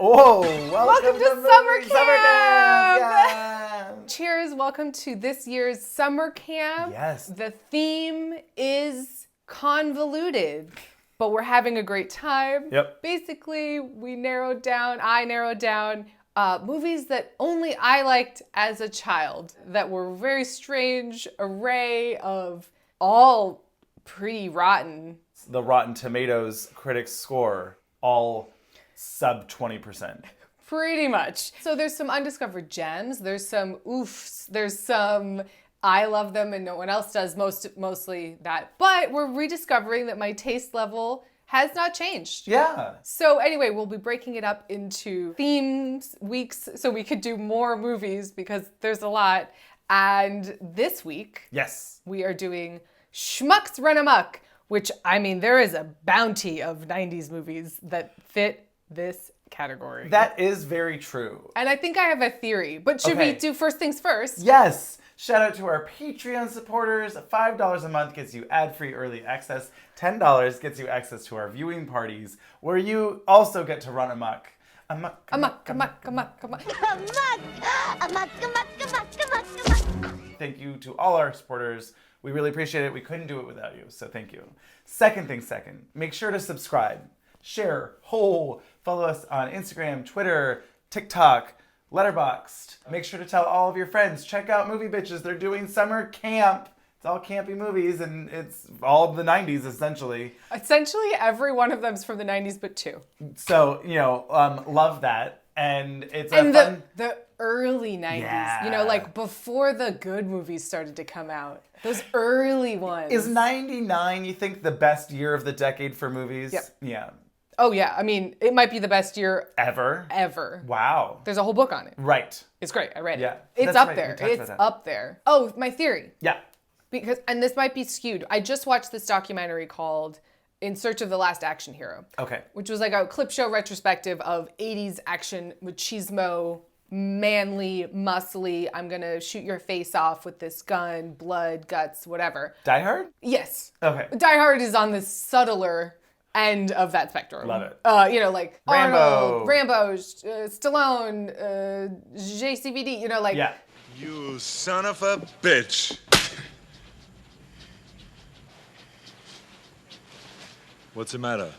Oh, welcome to summer camp! Yeah. Cheers, welcome to this year's summer camp. Yes. The theme is convoluted, but we're having a great time. Yep. Basically, I narrowed down movies that only I liked as a child that were a very strange array of all pretty rotten. The Rotten Tomatoes critics score, all sub 20%. Pretty much. So there's some undiscovered gems, there's some oofs, there's some I love them and no one else does, mostly that. But we're rediscovering that my taste level has not changed. Yeah. So anyway, we'll be breaking it up into themes, weeks, so we could do more movies because there's a lot. And this week, Yes. we are doing Schmucks Run Amok, which, I mean, there is a bounty of 90s movies that fit this category. That is very true. And I think I have a theory, but should we do first things first? Yes. Shout out to our Patreon supporters. $5 a month gets you ad-free early access. $10 gets you access to our viewing parties, where you also get to run amok. Amok. Thank you to all our supporters. We really appreciate it. We couldn't do it without you, so thank you. Second, make sure to subscribe, share, follow us on Instagram, Twitter, TikTok, Letterboxd. Make sure to tell all of your friends. Check out MovieBitches. They're doing summer camp. It's all campy movies, and it's all of the 90s, essentially. Essentially, every one of them's from the 90s, but two. So, love that. And it's and fun... the early 90s, like before the good movies started to come out. Those early ones. Is 99, you think, the best year of the decade for movies? Yep. Yeah. Oh, yeah. I mean, it might be the best year ever. Wow. There's a whole book on it. Right. It's great. I read it. Yeah. It's up there. It's up there. Oh, my theory. Yeah. And this might be skewed. I just watched this documentary called In Search of the Last Action Hero. Okay. Which was like a clip show retrospective of 80s action machismo, manly, muscly, I'm gonna shoot your face off with this gun, blood, guts, whatever. Die Hard? Yes. Okay. Die Hard is on the subtler end of that spectrum. Love it. Like Rambo. Arnold, Rambo, Stallone, JCVD, Yeah. You son of a bitch. What's the matter?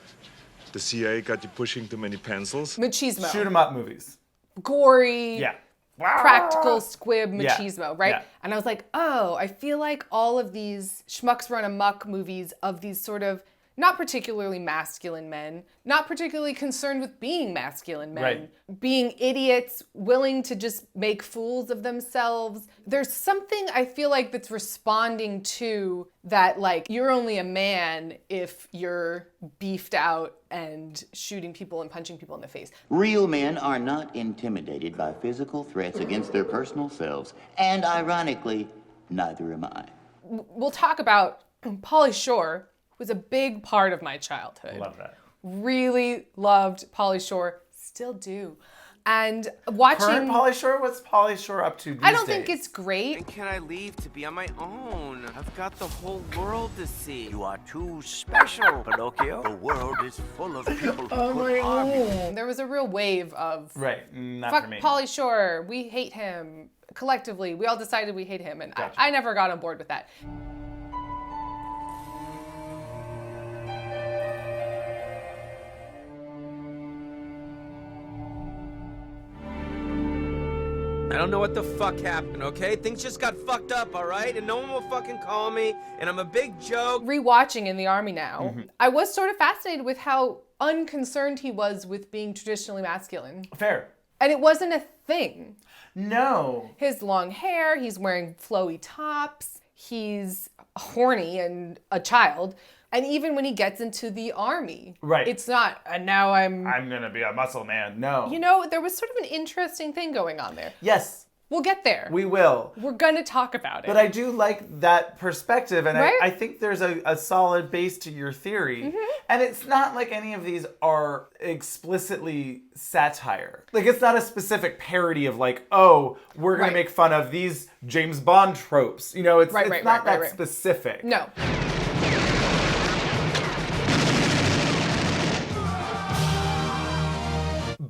The CIA got you pushing too many pencils? Machismo. Shoot 'em up movies. Gory. Yeah. Practical squib machismo, right? Yeah. And I was like, oh, I feel like all of these Schmucks Run Amok movies of these sort of not particularly masculine men, not particularly concerned with being masculine men, Right. being idiots, willing to just make fools of themselves. There's something I feel like that's responding to that, like, you're only a man if you're beefed out and shooting people and punching people in the face. Real men are not intimidated by physical threats against their personal selves, and ironically, neither am I. We'll talk about Pauly Shore, was a big part of my childhood. Love that. Really loved Pauly Shore, still do. And watching... Current Pauly Shore? What's Pauly Shore up to these I don't days? think it's great. When can I leave to be on my own? I've got the whole world to see. You are too special, Pinocchio. The world is full of people who could harm you. There was a real wave of... Right, not fuck for me. Pauly Shore, we hate him. Collectively, we all decided we hate him, and Gotcha. I never got on board with that. I don't know what the fuck happened, okay? Things just got fucked up, all right? And no one will fucking call me, and I'm a big joke. Rewatching In the Army now, Mm-hmm. I was sort of fascinated with how unconcerned he was with being traditionally masculine. Fair. And it wasn't a thing. No. His long hair, he's wearing flowy tops, he's horny and a child. And even when he gets into the army, Right. It's not, and now I'm gonna be a muscle man. No. there was sort of an interesting thing going on there. Yes, We'll get there. we will. We're gonna talk about it. But I do like that perspective, and Right? I think there's a solid base to your theory. Mm-hmm. And it's not like any of these are explicitly satire. Like, it's not a specific parody of like, oh, we're gonna Right. make fun of these James Bond tropes. It's Right, not that right. specific. No.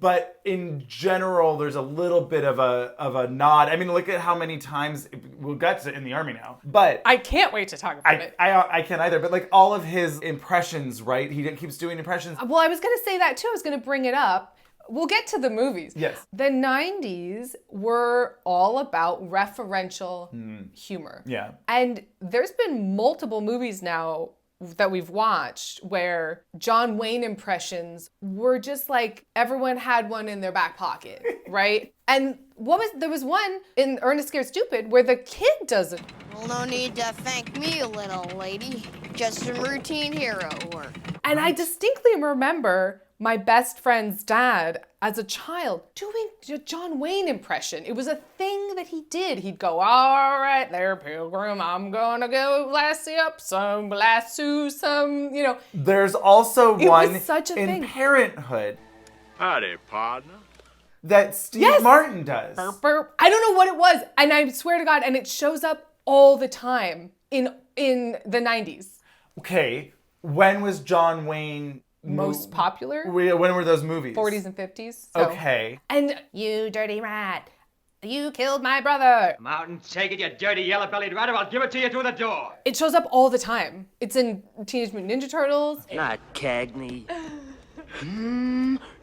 But in general, there's a little bit of a nod. I mean, look at how many times we'll get to In the Army now. But I can't wait to talk about it. I can't either. But like all of his impressions, right? He keeps doing impressions. Well, I was going to say that too. I was going to bring it up. We'll get to the movies. Yes. The 90s were all about referential humor. Yeah. And there's been multiple movies now that we've watched where John Wayne impressions were just like everyone had one in their back pocket, right? And there was one in Ernest Scared Stupid where the kid does it. Well, no need to thank me, little lady. Just some routine hero work. And I distinctly remember my best friend's dad as a child doing a John Wayne impression. It was a thing that he did. He'd go, all right there, Pilgrim, I'm gonna go blast you up some, blast you some, you know. There's also It one was such a in thing. Parenthood Howdy, partner. that Steve Yes. Martin does. Burp, burp. I don't know what it was. And I swear to God, and it shows up all the time in the 90s. Okay, when was John Wayne Most popular? When were those movies? 40s and 50s. So. Okay. And you dirty rat, you killed my brother. Come out and take it, you dirty yellow-bellied rat, or I'll give it to you through the door. It shows up all the time. It's in Teenage Mutant Ninja Turtles. Not Cagney.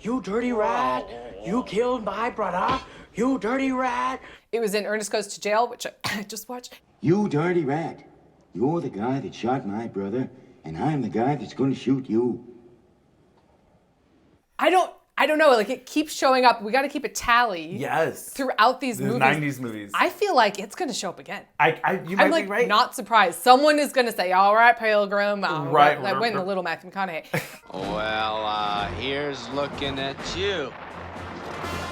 You dirty rat! You killed my brother! You dirty rat! It was in Ernest Goes to Jail, which I just watched. You dirty rat. You're the guy that shot my brother, and I'm the guy that's gonna shoot you. I don't know, like it keeps showing up. We got to keep a tally. Yes. Throughout these movies. 90s movies. I feel like it's going to show up again. You might I'm like be right. not surprised. Someone is going to say, all right, Pilgrim. Right. That went in the little Matthew McConaughey. Well, here's looking at you,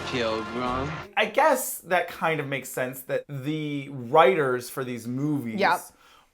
Pilgrim. I guess that kind of makes sense that the writers for these movies Yep.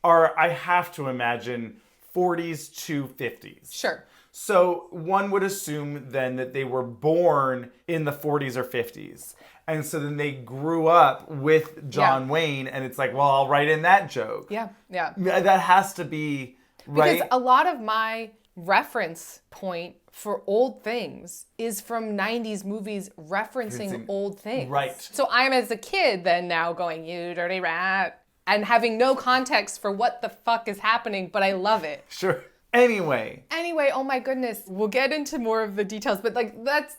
are, I have to imagine, 40s to 50s. Sure. So one would assume then that they were born in the 40s or 50s. And so then they grew up with John Wayne, and it's like, well, I'll write in that joke. Yeah. That has to be, right? Because a lot of my reference point for old things is from 90s movies referencing old things. Right. So I'm as a kid then now going, you dirty rat, and having no context for what the fuck is happening, but I love it. Sure. Anyway, oh my goodness, we'll get into more of the details, but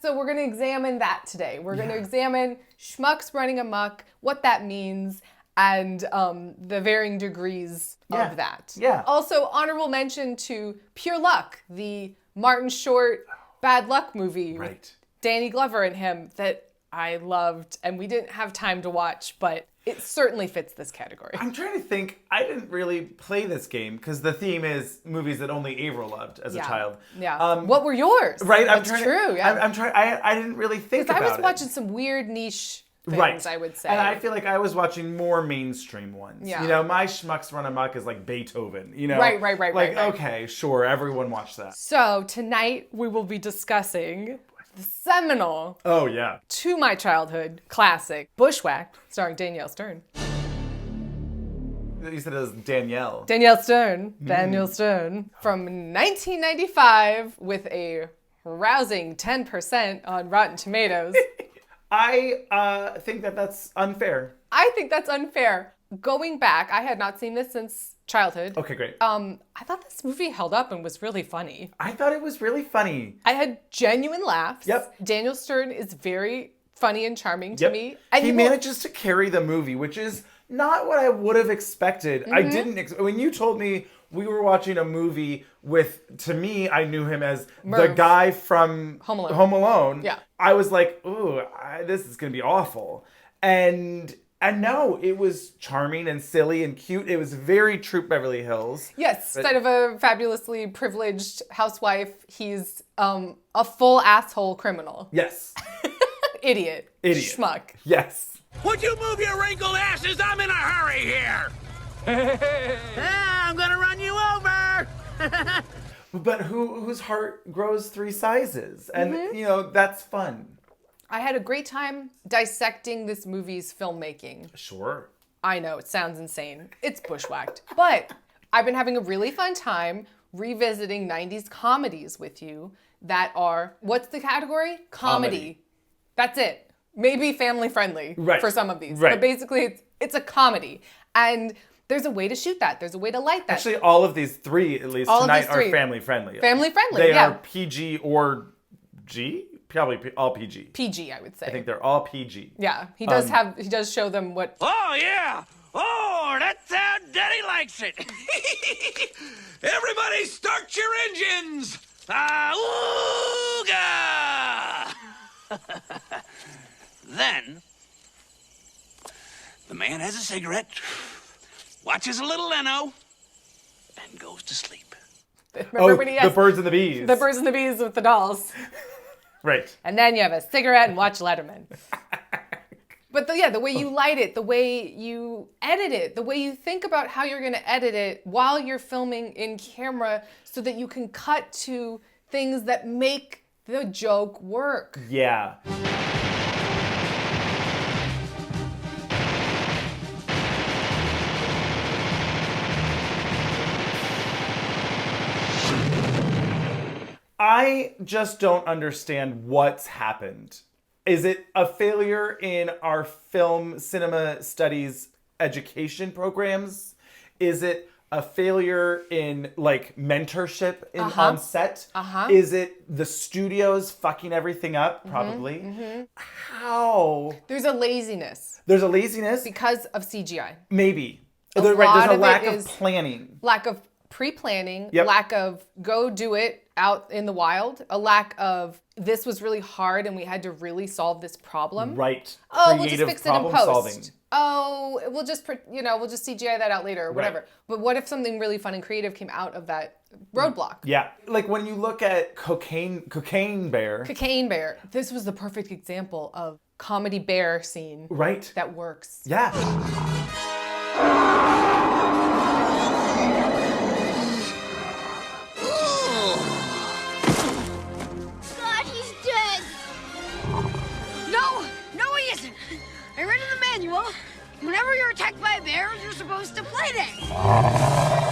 so we're going to examine that today. We're going to examine Schmucks Running Amok, what that means, and the varying degrees of that. Yeah. Also, honorable mention to Pure Luck, the Martin Short Bad Luck movie with Danny Glover and him that I loved, and we didn't have time to watch, but it certainly fits this category. I'm trying to think. I didn't really play this game because the theme is movies that only Avaryl loved as a child. Yeah. What were yours? Right. That's true. Yeah. I'm trying. I didn't really think about it. I was watching some weird niche things, I would say. And I feel like I was watching more mainstream ones. Yeah. You know, my Schmucks Run Amok is like Beethoven. You know. Right. Like, okay, sure, everyone watched that. So tonight we will be discussing the seminal, to my childhood classic, Bushwhacked, starring Danielle Stern. You said it was Danielle. Danielle Stern from 1995 with a rousing 10% on Rotten Tomatoes. I think that's unfair. I think that's unfair. Going back, I had not seen this since childhood. Okay, great. I thought this movie held up and was really funny. I thought it was really funny. I had genuine laughs. Yep. Daniel Stern is very funny and charming to me. And he manages to carry the movie, which is not what I would have expected. I didn't. When you told me we were watching a movie with, to me, I knew him as Merv. the guy from Home Alone. Yeah. I was like, ooh, this is going to be awful. And no, it was charming and silly and cute. It was very Troop Beverly Hills. Yes, instead of a fabulously privileged housewife, he's a full asshole criminal. Yes. Idiot. Schmuck. Yes. Would you move your wrinkled asses? I'm in a hurry here! I'm gonna run you over! But whose heart grows 3 sizes? And, you know, that's fun. I had a great time dissecting this movie's filmmaking. Sure. I know, it sounds insane. It's Bushwhacked. But I've been having a really fun time revisiting 90s comedies with you that are, what's the category? Comedy. That's it. Maybe family friendly Right. for some of these. Right. But basically, it's a comedy. And there's a way to shoot that. There's a way to light that. Actually, all of these three, at least All of tonight, these three. are family friendly. Family friendly, They yeah. are PG or G? Probably all PG. PG, I would say. I think they're all PG. Yeah, he does show them what. Oh, yeah. Oh, that's how Daddy likes it. Everybody start your engines. Auga! Then, the man has a cigarette, watches a little Leno, and goes to sleep. Remember when he has the birds and the bees. the birds and the bees with the dolls. Right. And then you have a cigarette and watch Letterman. But the way you light it, the way you edit it, the way you think about how you're going to edit it while you're filming in camera so that you can cut to things that make the joke work. Yeah. I just don't understand what's happened. Is it a failure in our film cinema studies education programs? Is it a failure in like mentorship on set? Is it the studios fucking everything up? Probably. How? There's a laziness There's a laziness? because of CGI. Maybe. lot There's of a it lack of is- planning. Lack of pre-planning, Yep. lack of go do it out in the wild, a lack of this was really hard and we had to really solve this problem. Right. Oh, we'll just Creative fix it in problem post. solving. Oh, we'll just CGI that out later or whatever. Right. But what if something really fun and creative came out of that roadblock? Yeah. Like when you look at Cocaine Bear. Cocaine Bear. This was the perfect example of comedy bear scene Right. that works. Yeah. God, he's dead. No, he isn't. I read in the manual. Whenever you're attacked by a bear, you're supposed to play dead.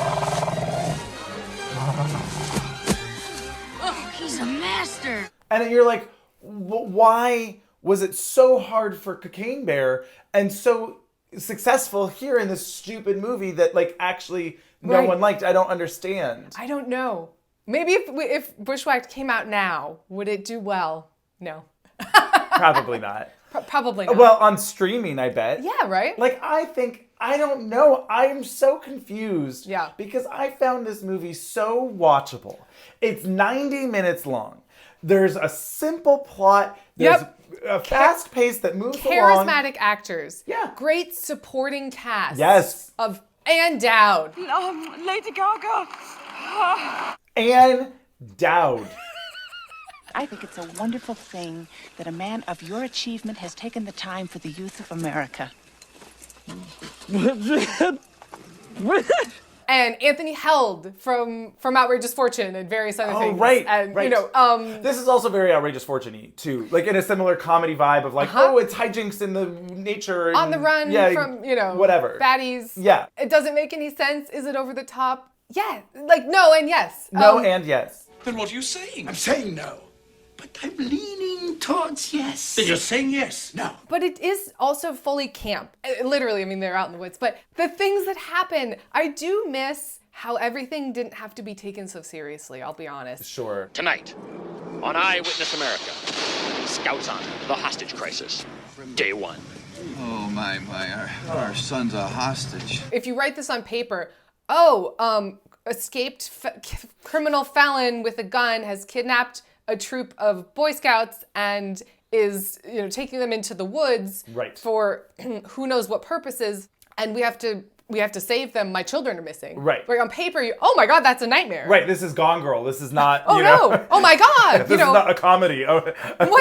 Oh, he's a master. And then you're like, why was it so hard for Cocaine Bear and so successful here in this stupid movie that like actually no Right. one liked? I don't understand. I don't know. Maybe if Bushwhacked came out now, would it do well? No. Probably not. Probably not. Well, on streaming, I bet. Yeah, right? Like, I don't know. I'm so confused. Yeah. Because I found this movie so watchable. It's 90 minutes long. There's a simple plot. There's a fast pace that moves along. Charismatic actors. Yeah. Great supporting cast. Yes. And Dowd. Lady Gaga. Anne Dowd. I think it's a wonderful thing that a man of your achievement has taken the time for the youth of America. And Anthony Held from Outrageous Fortune and various other things. Right. And right. This is also very Outrageous Fortune-y, too. Like in a similar comedy vibe of like, oh, it's hijinks in the nature. And, on the run from, whatever. baddies. Yeah. It doesn't make any sense. Is it over the top? Yeah. Like, no and yes. No and yes. Then what are you saying? I'm saying no. But I'm leaning towards yes. Then you're saying yes. No. But it is also fully camp. Literally, I mean, they're out in the woods. But the things that happen, I do miss how everything didn't have to be taken so seriously, I'll be honest. Sure. Tonight, on Eyewitness America, Scouts on the hostage crisis. Day 1. Oh, my, our son's a hostage. If you write this on paper, escaped criminal felon with a gun has kidnapped a troop of Boy Scouts and is, taking them into the woods for who knows what purposes, and we have to save them. My children are missing. Right. But on paper, oh my God, that's a nightmare. Right. This is Gone Girl. This is not. Oh no! Oh my God! This is not a comedy. What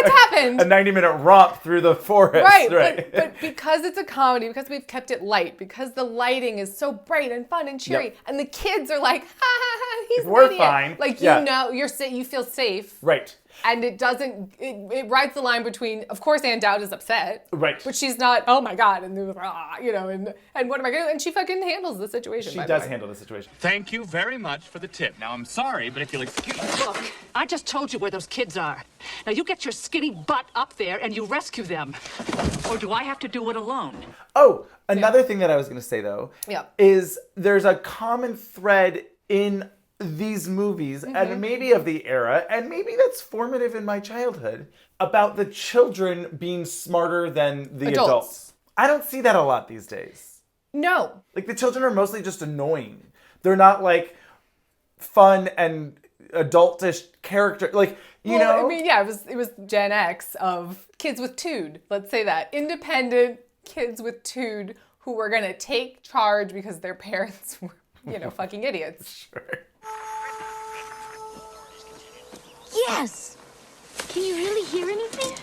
happened? A 90-minute romp through the forest. Right. But because it's a comedy, because we've kept it light, because the lighting is so bright and fun and cheery, and the kids are like, ha ha ha, he's an We're idiot. fine. Like Yeah. you feel safe. Right. And it doesn't, it rides the line between, of course, Ann Dowd is upset. Right. But she's not, oh my God, and you know, and what am I going to do? And she fucking handles the situation. She does handle the situation. Thank you very much for the tip. Now, I'm sorry, but if you'll excuse me. Look, I just told you where those kids are. Now you get your skinny butt up there and you rescue them. Or do I have to do it alone? Oh, another thing that I was going to say, though, is there's a common thread in these movies, and maybe of the era, and maybe that's formative in my childhood, about the children being smarter than the adults. I don't see that a lot these days. No. Like, the children are mostly just annoying. They're not, like, fun and adultish character. Like, you know? I mean, yeah, it was Gen X of kids with tude. Let's say that. Independent kids with tude who were going to take charge because their parents were, you know, fucking idiots. Sure. Yes! Can you really hear anything?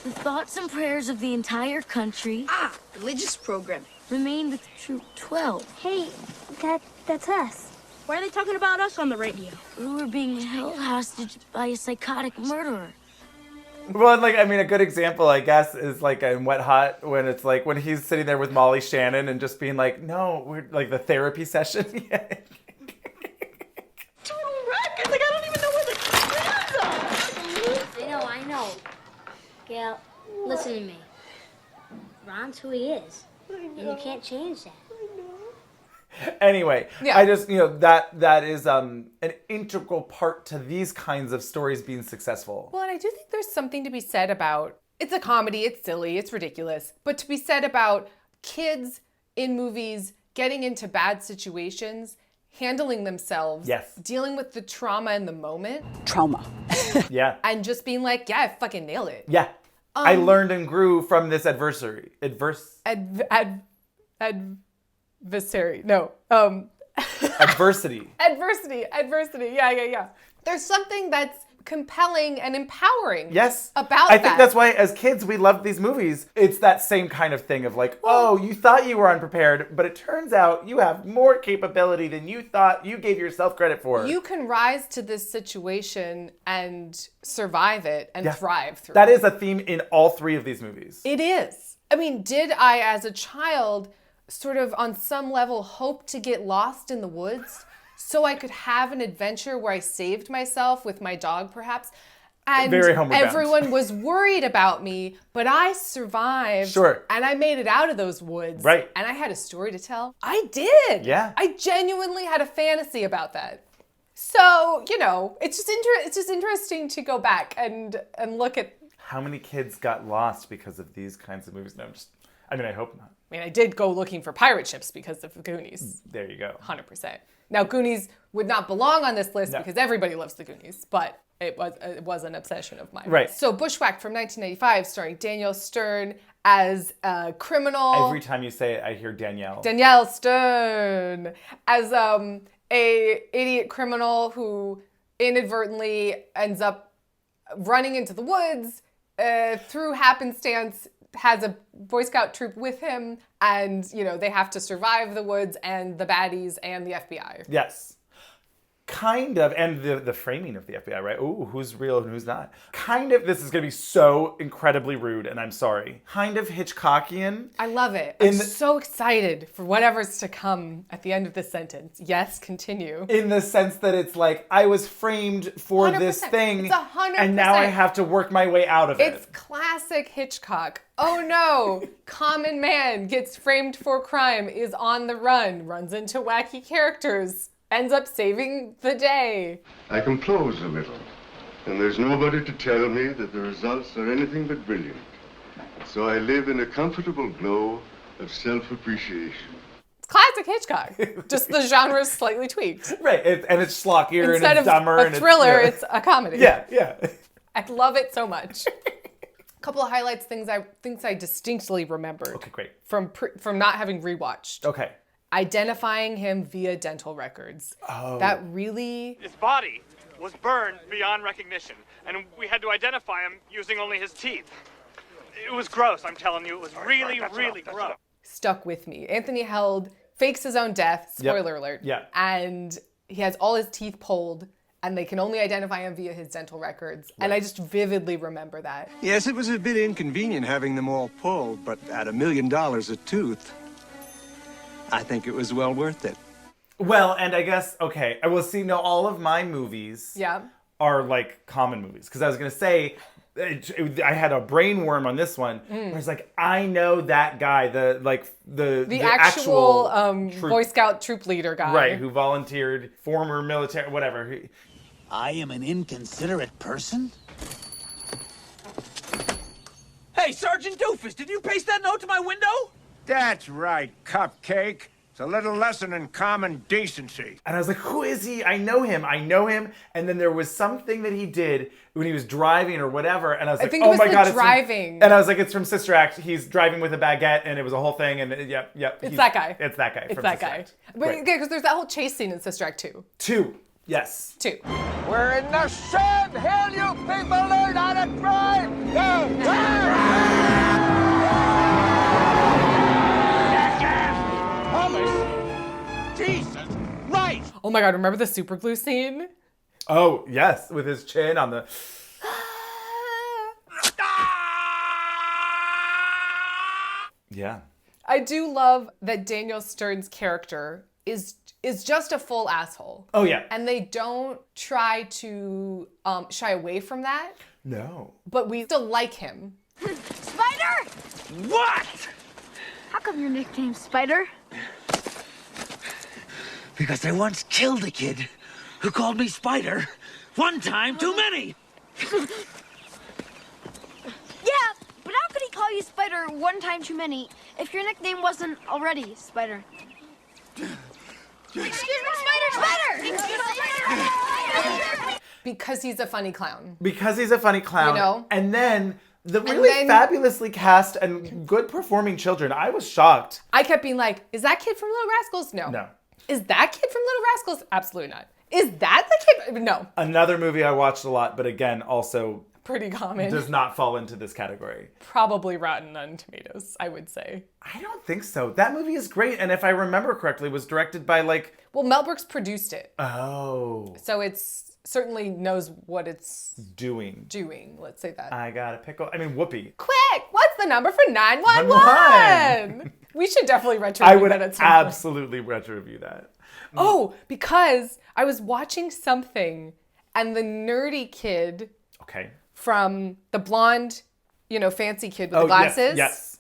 The thoughts and prayers of the entire country. Ah, religious programming. Remain with Troop 12. Hey, that's us. Why are they talking about us on the radio? We were being held hostage by a psychotic murderer. Well, like, I mean, a good example, I guess, is like in Wet Hot, when it's like when he's sitting there with Molly Shannon and just being like, no, we're like the therapy session. Yeah. Total wreck. Like, I don't even know where the kids are. I know. Gail, listen to me. Ron's who he is. And you can't change that. Anyway, I just, you know, that is an integral part to these kinds of stories being successful. Well, and I do think there's something to be said about, it's a comedy, it's silly, it's ridiculous, but to be said about kids in movies getting into bad situations, handling themselves, dealing with the trauma in the moment. Trauma. Yeah. And just being like, yeah, I fucking nailed it. Yeah. I learned and grew from this adversary. Adversary. No. Adversity. Adversity. Yeah. There's something that's compelling and empowering about I think that's why as kids we loved these movies. It's that same kind of thing of like, oh, you thought you were unprepared, but it turns out you have more capability than you thought you gave yourself credit for. You can rise to this situation and survive it and thrive through it. That is a theme in all three of these movies. It is. I mean, did I as a child sort of on some level hope to get lost in the woods so I could have an adventure where I saved myself with my dog perhaps? And very homeward bound. Everyone was worried about me, but I survived. Sure. And I made it out of those woods. Right. And I had a story to tell. I did. Yeah. I genuinely had a fantasy about that. So, you know, it's just interesting to go back and look at how many kids got lost because of these kinds of movies. No, I hope not. I mean, I did go looking for pirate ships because of Goonies. There you go. 100%. Now, Goonies would not belong on this list because everybody loves the Goonies, but it was an obsession of mine. Right. So Bushwhacked from 1995, starring Danielle Stern as a criminal. Every time you say it, I hear Danielle. Danielle Stern as a idiot criminal who inadvertently ends up running into the woods through happenstance, has a Boy Scout troop with him, and, you know, they have to survive the woods and the baddies and the FBI. Yes. Kind of, and the framing of the FBI, right? Ooh, who's real and who's not. Kind of, this is going to be so incredibly rude, and I'm sorry. Kind of Hitchcockian. I love it. I'm so excited for whatever's to come at the end of this sentence. Yes, continue. In the sense that it's like, I was framed for 100%. This thing, It's 100%. and now I have to work my way out of it. It's classic Hitchcock. Oh no, common man gets framed for crime, is on the run, runs into wacky characters, ends up saving the day. I compose a little, and there's nobody to tell me that the results are anything but brilliant. So I live in a comfortable glow of self-appreciation. It's classic Hitchcock, just the genre's slightly tweaked. Right, and it's schlockier Instead and it's dumber. Instead of a thriller, it's a comedy. Yeah. I love it so much. A couple of highlights, things I distinctly remembered. Okay, great. From not having rewatched. Okay. Identifying him via dental records. Oh. That really... His body was burned beyond recognition, and we had to identify him using only his teeth. It was gross, I'm telling you. It was really gross. Stuck with me. Anthony Held fakes his own death, spoiler alert. Yeah. And he has all his teeth pulled, and they can only identify him via his dental records. Right. And I just vividly remember that. Yes, it was a bit inconvenient having them all pulled, but at $1 million a tooth, I think it was well worth it. Well, and I guess, okay, I will see, no, all of my movies are like common movies. Because I was going to say, I had a brain worm on this one, where it's like, I know that guy, the actual Boy Scout troop leader guy. Right, who volunteered, former military, whatever. I am an inconsiderate person? Hey, Sergeant Doofus, did you paste that note to my window? That's right, Cupcake. It's a little lesson in common decency. And I was like, who is he? I know him. And then there was something that he did when he was driving or whatever. And I was like, oh my God. Driving. And I was like, it's from Sister Act. He's driving with a baguette and it was a whole thing. And yep. It's that guy. It's that guy. It's that guy. But because there's that whole chase scene in Sister Act 2. 2. Yes. 2. We're in the shed. Hell, you people learn how to drive. Jesus Christ! Oh my God, remember the super glue scene? Oh, yes, with his chin on the... Yeah. I do love that Daniel Stern's character is just a full asshole. Oh, yeah. And they don't try to shy away from that. No. But we still like him. Spider! What? How come your nickname's Spider? Because I once killed a kid who called me Spider. One time too many. Yeah, but how could he call you Spider one time too many if your nickname wasn't already Spider? Excuse me, Spider! Excuse me, Because he's a funny clown. Because he's a funny clown. You know? And then the really fabulously cast and good performing children. I was shocked. I kept being like, is that kid from Little Rascals? No. No. Is that kid from Little Rascals? Absolutely not. Is that the kid? No. Another movie I watched a lot, but again, also pretty common. Does not fall into this category. Probably Rotten on Tomatoes, I would say. I don't think so. That movie is great, and if I remember correctly, was directed by Well, Mel Brooks produced it. Oh. So it's certainly knows what it's doing. Let's say that. I got a pickle. I mean, Whoopi. Quick! What's the number for 911? We should definitely retro review that at some point. Absolutely retro review that. Oh, because I was watching something and the nerdy kid from the blonde, fancy kid with the glasses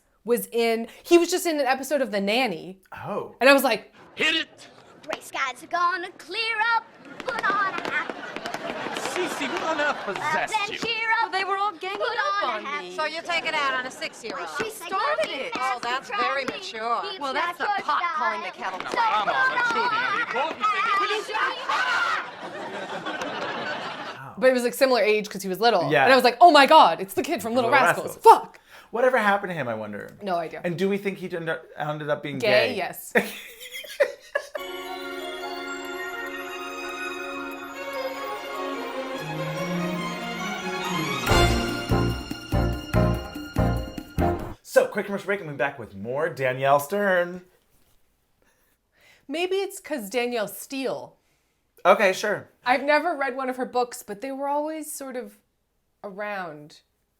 he was just in an episode of The Nanny. Oh. And I was like, hit it! Gray skies are gonna clear up. Put on a hat. Cece, what on earth possessed Then you? cheer up. Well, they were all ganging Put up on a on hat. me. So you take it out on a 6-year-old. She started it. Oh, that's very mature. Well, that's the pot calling the kettle black. Come on, let's shoot it. The important thing but it was similar age because he was little. Yeah. And I was like, oh my God, it's the kid from Little Rascals. Fuck. Whatever happened to him, I wonder? No idea. And do we think he ended up being gay? Yes. So, quick commercial break and we'll be back with more Danielle Stern. Maybe it's because Danielle Steele. Okay, sure. I've never read one of her books, but they were always sort of around.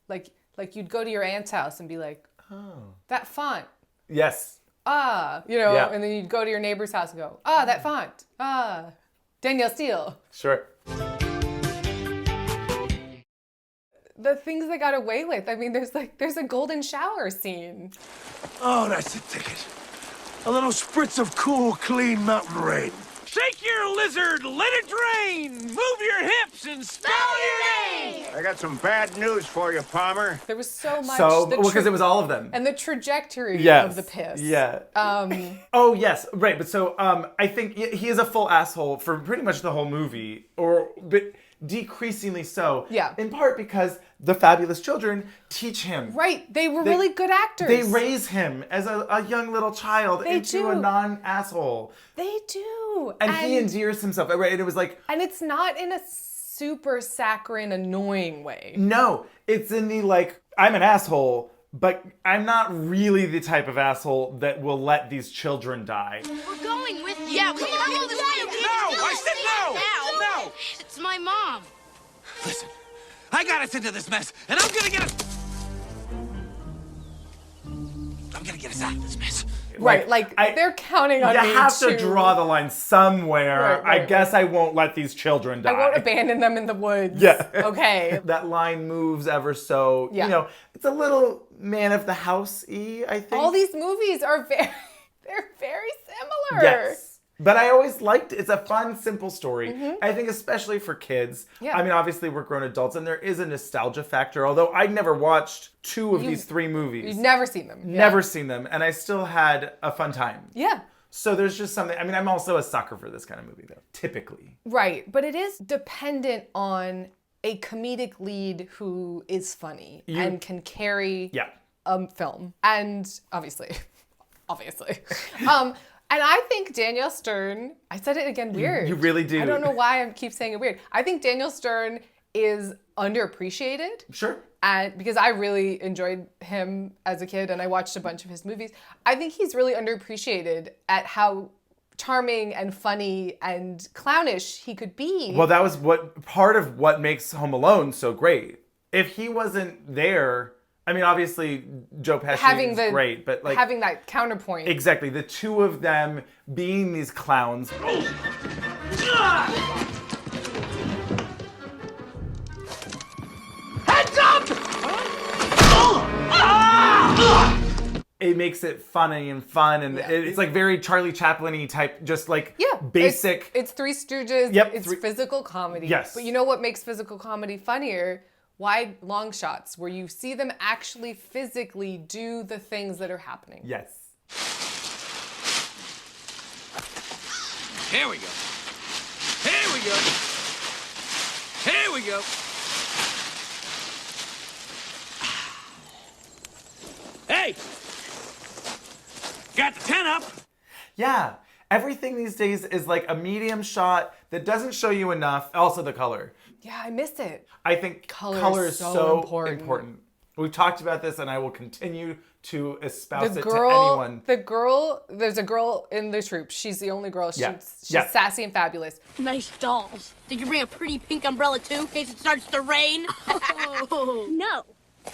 Like you'd go to your aunt's house and be like, oh, that font. Yes. And then you'd go to your neighbor's house and go, that font. Danielle Steele. Sure. The things they got away with. I mean, there's a golden shower scene. Oh, that's the ticket. A little spritz of cool, clean mountain rain. Shake your lizard, let it drain. Move your hips and spell your name. I got some bad news for you, Palmer. There was so much. Because it was all of them. And the trajectory of the piss. Yeah. Oh, yes. Right. But so I think he is a full asshole for pretty much the whole movie, but decreasingly so. Yeah. In part because the fabulous children teach him. Right. They were really good actors. They raise him as a young little child into a non-asshole. They do. And he endears himself. Right. And it was like. And it's not in a super saccharine, annoying way. No. It's in the I'm an asshole, but I'm not really the type of asshole that will let these children die. We're going with you. Yeah, we can do this. No! I said no! No! It's my mom. Listen, I got us into this mess, and I'm gonna get us out of this mess. Right, they're counting on me You have to draw the line somewhere. Right, I guess I won't let these children die. I won't abandon them in the woods. Yeah. Okay. That line moves ever so, it's a little man of the house-y, I think. All these movies are they're very similar. Yes. But I always liked it. It's a fun, simple story. I think especially for kids. Yeah. I mean, obviously we're grown adults and there is a nostalgia factor, although I'd never watched two of these three movies. You've never seen them. Never seen them. And I still had a fun time. Yeah. So there's just something, I mean, I'm also a sucker for this kind of movie though, typically. Right. But it is dependent on a comedic lead who is funny and can carry a film. And obviously. And I think Danielle Stern, I said it again weird. You really do. I don't know why I keep saying it weird. I think Danielle Stern is underappreciated. Sure. And because I really enjoyed him as a kid and I watched a bunch of his movies. I think he's really underappreciated at how charming and funny and clownish he could be. Well, that was part of what makes Home Alone so great. If he wasn't there, I mean, obviously Joe Pesci is great, but like having that counterpoint. Exactly, the two of them being these clowns. Heads up! It makes it funny and fun, and it's like very Charlie Chaplin-y type, just like basic. It's Three Stooges. Yep, it's physical comedy. Yes. But you know what makes physical comedy funnier? Wide long shots where you see them actually physically do the things that are happening. Yes. Here we go. Here we go. Here we go. Hey! Got the 10 up? Yeah. Everything these days is like a medium shot that doesn't show you enough. Also the color. Yeah, I miss it. I think color is so important. We've talked about this and I will continue to espouse it to anyone. There's a girl in the troupe. She's the only girl. She's sassy and fabulous. Nice dolls. Did you bring a pretty pink umbrella too, in case it starts to rain? No.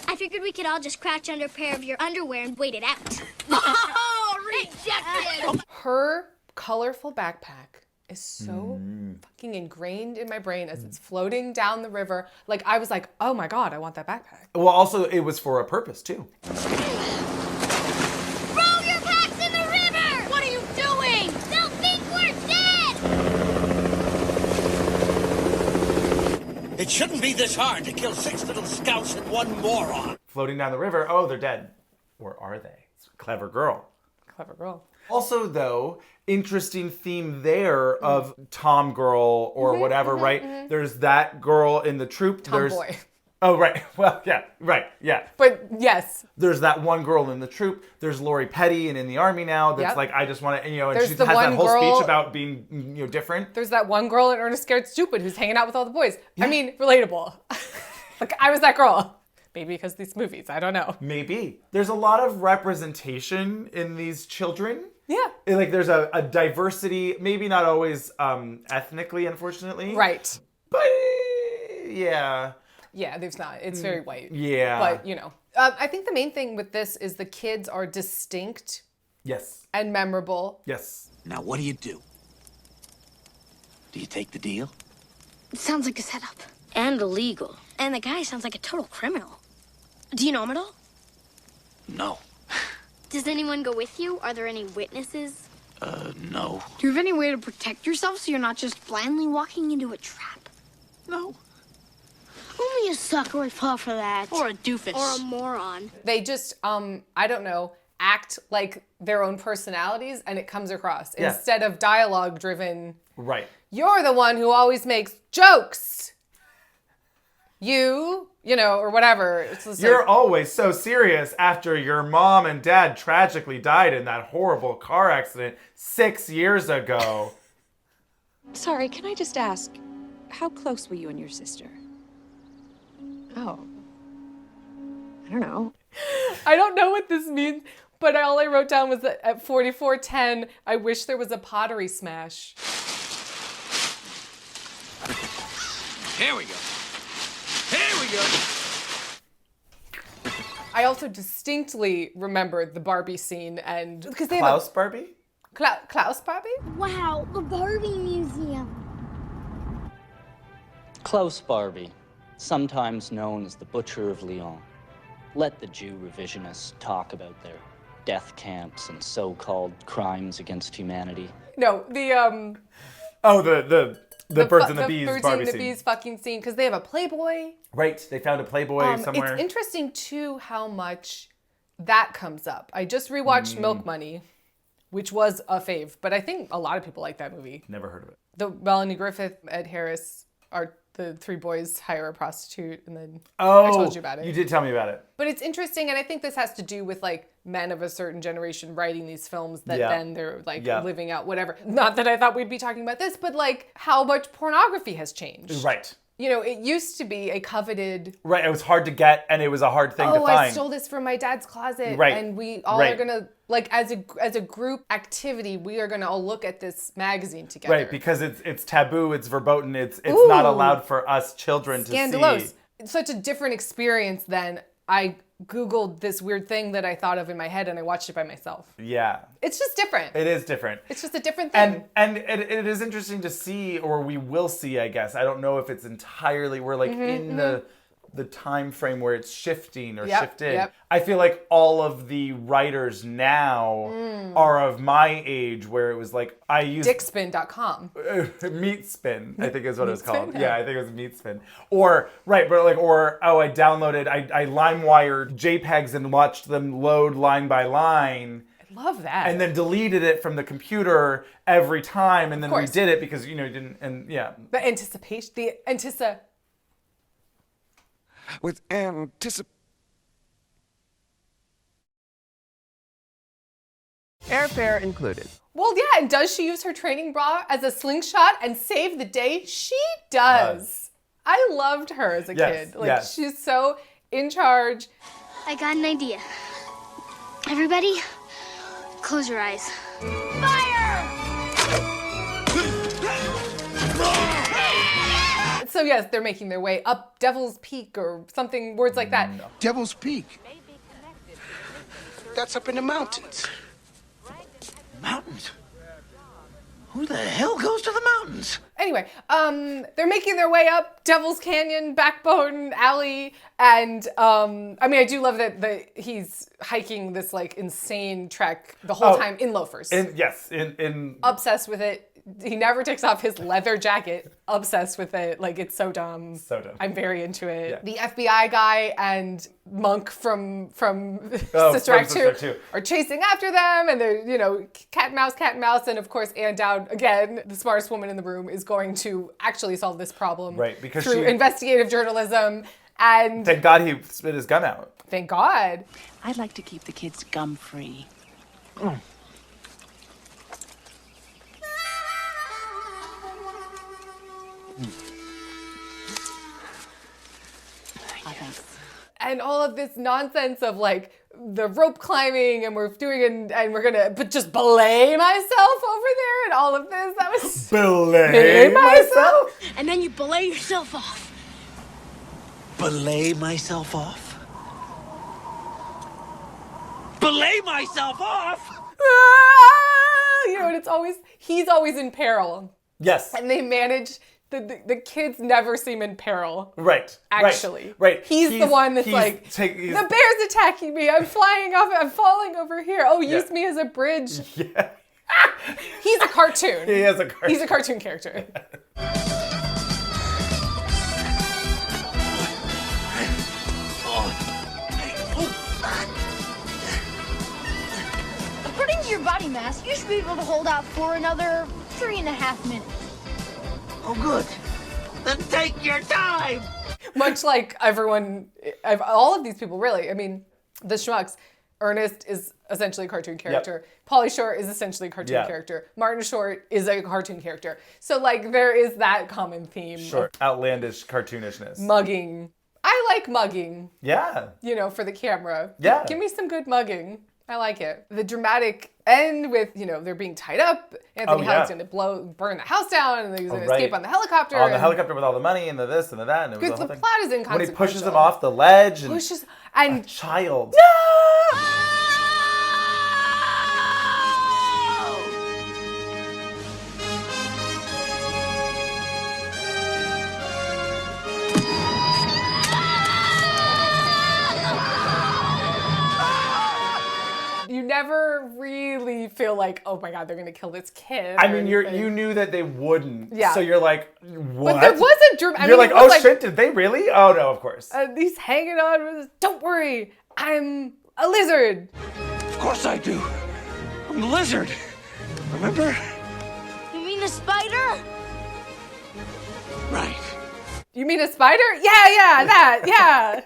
I figured we could all just crouch under a pair of your underwear and wait it out. Oh, rejected! Her colorful backpack is so fucking ingrained in my brain as it's floating down the river. Like, I was like, oh my God, I want that backpack. Well, also, it was for a purpose, too. Throw your packs in the river! What are you doing? They'll think we're dead! It shouldn't be this hard to kill 6 little scouts and 1 moron. Floating down the river, oh, they're dead. Or are they? Clever girl. Clever girl. Also, though, interesting theme there of Tom girl or whatever, right? There's that girl in the troupe. Tomboy. Oh, right. Well, yeah, right, yeah. But yes. There's that one girl in the troupe. There's Lori Petty and in the army now that's like, I just want to, and there's she has that whole speech about being, different. There's that one girl in Ernest Scared Stupid who's hanging out with all the boys. Yeah. I mean, relatable. Like, I was that girl. Maybe because these movies, I don't know. Maybe. There's a lot of representation in these children. Yeah. Like there's a diversity, maybe not always ethnically, unfortunately. Right. But yeah. Yeah, there's not. It's very white. Yeah. But, I think the main thing with this is the kids are distinct. Yes. And memorable. Yes. Now, what do? Do you take the deal? It sounds like a setup. And illegal. And the guy sounds like a total criminal. Do you know him at all? No. Does anyone go with you? Are there any witnesses? No. Do you have any way to protect yourself so you're not just blindly walking into a trap? No. Only a sucker would fall for that. Or a doofus. Or a moron. They just, I don't know, act like their own personalities and it comes across. Yeah. Instead of dialogue driven. Right. You're the one who always makes jokes. Or whatever. You're always so serious after your mom and dad tragically died in that horrible car accident 6 years ago. Sorry, can I just ask, how close were you and your sister? Oh. I don't know. I don't know what this means, but all I wrote down was that at 44:10, I wish there was a pottery smash. Here we go. Here we go. I also distinctly remember the Barbie scene and because they Klaus Barbie? Klaus Barbie? Wow, the Barbie Museum. Klaus Barbie, sometimes known as the Butcher of Lyon. Let the Jew revisionists talk about their death camps and so-called crimes against humanity. No, the the birds and the bees birds Barbie and the scene. bees fucking scene because they have a Playboy. Right, they found a Playboy somewhere. It's interesting too how much that comes up. I just rewatched Milk Money, which was a fave, but I think a lot of people like that movie. Never heard of it. The Melanie Griffith, Ed Harris are the three boys hire a prostitute, and then Oh, I told you about it. You did tell me about it. But it's interesting, and I think this has to do with like men of a certain generation writing these films that Yeah. then they're like Yeah. living out whatever. Not that I thought we'd be talking about this, but like how much pornography has changed. Right. You know, it used to be a coveted. Right, it was hard to get, and it was a hard thing to Oh, find. I stole this from my dad's closet, Right. and we all Right. are gonna like as a group activity, we are gonna all look at this magazine together. Right, because it's taboo, it's verboten, it's Ooh. not allowed for us children to Scandalos. see. It's such a different experience than I Googled this weird thing that I thought of in my head and I watched it by myself. Yeah. It's just different. It is different. It's just a different thing. And it is interesting to see, or we will see, I guess. I don't know if it's entirely, we're like in the time frame where it's shifting or Yep, shifted. yep. I feel like all of the writers now are of my age, where it was like, I used Dickspin.com. Meat Spin, I think is what it was Meat called. Spin? Yeah, I think it was Meat Spin. Or, right, but like, I downloaded, I LimeWired JPEGs and watched them load line by line. Love that. And then deleted it from the computer every time, and then course. redid it because, you know, you didn't, and yeah. The anticipation, With Airfare included. Well, yeah, and does she use her training bra as a slingshot and save the day? She does. I loved her as a kid. Like, yes. she's so in charge. I got an idea. Everybody, close your eyes. Fire! So yes, they're making their way up Devil's Peak or something, words like that. Devil's Peak. That's up in the mountains. Mountains? Who the hell goes to the mountains? Anyway, they're making their way up Devil's Canyon, Backbone Alley, and I mean, I do love that he's hiking this like insane trek the whole time in loafers. In Obsessed with it. He never takes off his leather jacket. Obsessed with it. Like, it's so dumb. So dumb. I'm very into it. Yeah. The FBI guy and Monk from Sister from Act Sister 2 Act 2. are chasing after them, and they're, you know, cat and mouse, and of course Ann Dowd, again, the smartest woman in the room, is going to actually solve this problem Right, because through she- investigative journalism, and Thank God he spit his gun out. thank God. I'd like to keep the kids gum-free. And all of this nonsense of like the rope climbing and we're doing and we're gonna but just belay myself over there and all of this. That was Belay myself? And then you belay yourself off. Belay myself off? Belay myself off? You know, and he's always in peril. Yes. And they manage the kids never seem in peril. Right. Actually. Right. He's the one that's like, he's- the bear's attacking me. I'm flying off. I'm falling over here. Oh, use Yeah. me as a bridge. Yeah. He's a cartoon. He is a cartoon. He's a cartoon character. According to your body mass, you should be able to hold out for another 3.5 minutes. Oh, good. Then take your time. Much like all of these people, really. I mean, the Schmucks, Ernest is essentially a cartoon character. Pauly Short is essentially a cartoon character. Martin Short is a cartoon character. So, like, there is that common theme. Sure. Outlandish cartoonishness. Mugging. I like mugging. Yeah. You know, for the camera. Yeah. Give me some good mugging. I like it. The dramatic end with, they're being tied up. Anthony Howard's going to burn the house down, and he's going to escape on the helicopter. On the helicopter with all the money and the this and the that. And because the plot is inconsequential. When he pushes him off the ledge. And a child. No! You never really feel like, oh my God, they're gonna kill this kid. I mean, you knew that they wouldn't. Yeah. So you're like, what? But there wasn't. You're like, oh shit, did they really? Oh no, of course. He's hanging on with. Don't worry, I'm a lizard. Of course I do. I'm the lizard. Remember? You mean a spider? Right. You mean a spider? Yeah, that, yeah.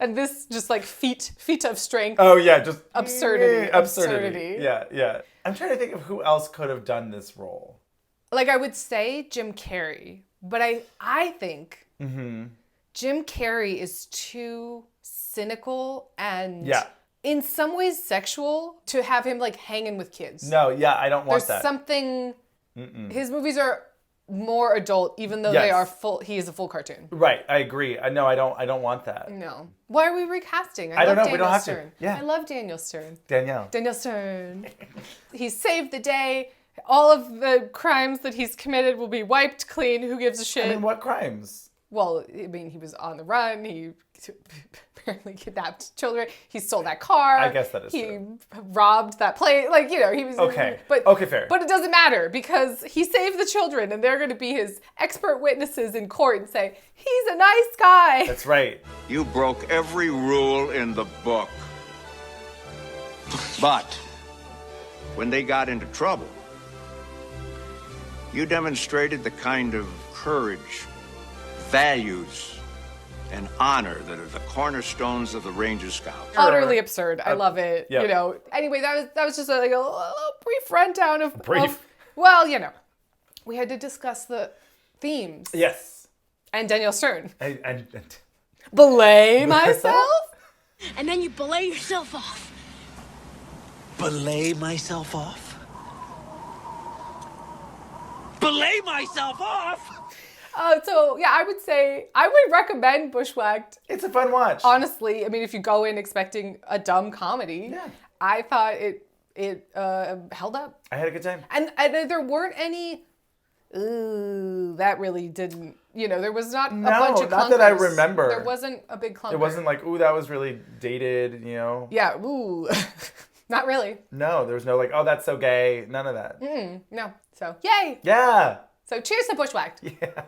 And this just like feat of strength. Oh yeah, just absurdity. Yeah. I'm trying to think of who else could have done this role. Like I would say Jim Carrey, but I think Jim Carrey is too cynical and in some ways sexual to have him like hanging with kids. No, yeah, I don't want that. There's something. His movies are more adult, even though they are full. He is a full cartoon. Right, I agree. No, I don't want that. No. Why are we recasting? I don't know. Daniel We don't have Stern. to. Yeah. I love Daniel Stern. Daniel Stern. He saved the day. All of the crimes that he's committed will be wiped clean. Who gives a shit? I mean, what crimes? Well, I mean, he was on the run. He apparently kidnapped children. He stole that car. I guess that is He true. robbed that plane. Like, he was... Okay. But, okay, fair. But it doesn't matter because he saved the children and they're going to be his expert witnesses in court and say, he's a nice guy. That's right. You broke every rule in the book. But when they got into trouble, you demonstrated the kind of courage, values, and honor that are the cornerstones of the Ranger Scouts. Utterly absurd. I love it. Yeah. Anyway, that was just like a little brief rundown of... Brief? Well, we had to discuss the themes. Yes. And Daniel Stern. And Belay myself? And then you belay yourself off. Belay myself off? Belay myself off? I would say I would recommend Bushwhacked. It's a fun watch. Honestly, I mean, if you go in expecting a dumb comedy, I thought it held up. I had a good time. And there weren't any. Ooh, that really didn't. There was not a bunch of clunkers. Not that I remember. There wasn't a big clunker. It wasn't like, ooh, that was really dated. Yeah. Ooh. Not really. No, there was no like, oh, that's so gay. None of that. No. So yay. Yeah. So cheers to Bushwhacked. Yeah.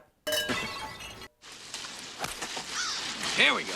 Here we go.